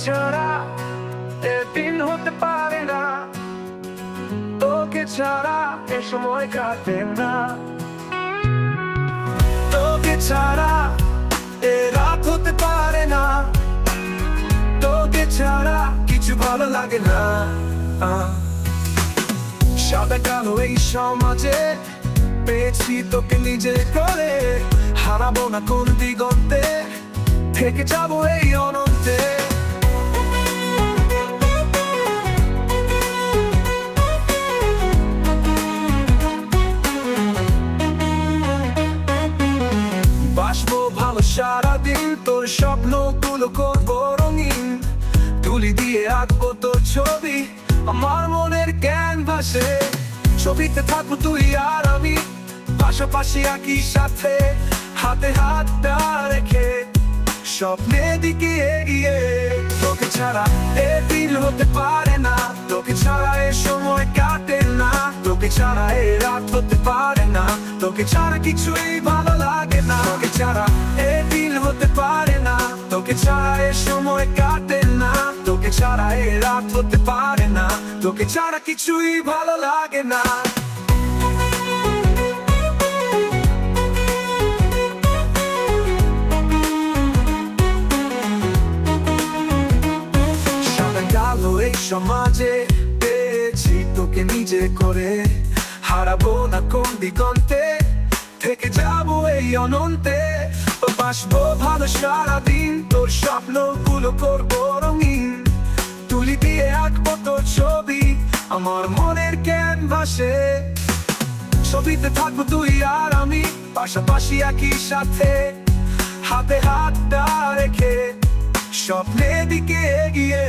ছাড়া এ দিন হতে পারে না, তোকে ছাড়া এ সময় কাটে না, তোকে ছাড়া এ রাত হতে পারে না, তোকে ছাড়া কিছু ভালো লাগে না। সাদা কালো এই সমাজে পেয়েছি তোকে নিজে করে, হারাবো না কোন দিগন্তে, থেকে যাবো এই অনন্তে। বাসবো ভালো সারাদিন, তোর স্বপ্নগুলো করবো রঙিন, তুলি দিয়ে আঁকবো তোর ছবি আমার মনের ক্যানভাসে। ছবিতে থাকবো তুই আর আমি, পাশাপাশি একই সাথে, হাতে হাতটা রেখে স্বপ্নের দিকে এগিয়ে। তোকে ছাড়া এ দিন হতে পারে না, তোকে ছাড়া এ সময় কাটে না, তোকে ছাড়া এ রাত হতে পারে না, তোকে ছাড়া কিছুই ভালো লাগে না। তোকে ছাড়া এ দিন হতে পারে না, তোকে ছাড়া এ সময় কাটে না, তোকে ছাড়া এ রাত হতে পারে না, তোকে ছাড়া কিছুই ভালো লাগে না। এই সমাজে পেয়েছি তোকে নিজে করে, হারাবো না কোন দিগন্তে, থেকে যাবো এই অনন্তে। বাসবো ভালো সারাদিন, তোর স্বপ্নগুলো করবো রঙিন, তুলি দিয়ে আঁকবো তোর ছবি আমার মনের ক্যানভাসে। ছবিতে থাকবো তুই আর আমি, পাশাপাশি একই সাথে, হাতে হাতটা রেখে স্বপ্নের দিকে এগিয়ে।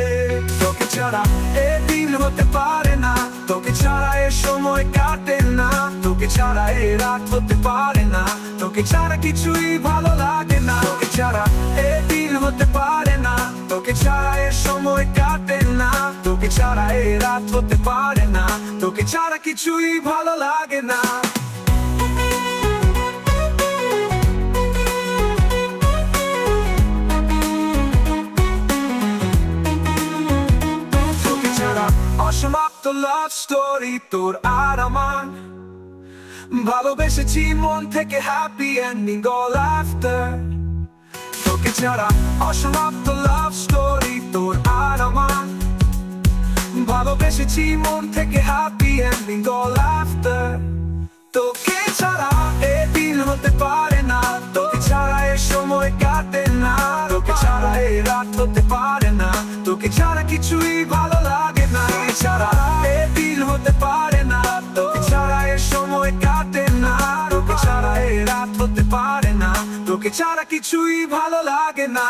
তোকে ছাড়া এ দিন হতে পারে না, তোকে ছাড়া এ সময় কাটে না, তোকে ছাড়া এ রাত হতে পারে না, তোকে ছাড়া কিছুই ভালো লাগে না। তোকে ছাড়া এ দিন হতে পারে না, তোকে ছাড়া এ সময় কাটে না, তোকে ছাড়া এ রাত হতে পারে না, তোকে ছাড়া কিছুই ভালো লাগে না। অসমাপ্ত লাভ স্টোরি তোর আর আমার, ভালোবেসেছি মন থেকে, হ্যাপি এন্ডিং অল আফটার। তোকে ছাড়া অসমাপ্ত লাভ স্টোরি তোর আর আমার, ভালোবেসেছি মন থেকে, হ্যাপি এন্ডিং অল আফটার। তোকে ছাড়া এ দিন হতে পারে না, তোকে ছাড়া এ সময় কাটে না, তোকে ছাড়া এ রাত হতে পারে না, তোকে ছাড়া কিছুই ভালো লাগে না। তোকে ছাড়া এ দিন হতে পারে না, তোকে ছাড়া এ সময় কাটে না, তোকে ছাড়া এ রাত হতে পারে না, তোকে ছাড়া কিছুই ভালো লাগে না।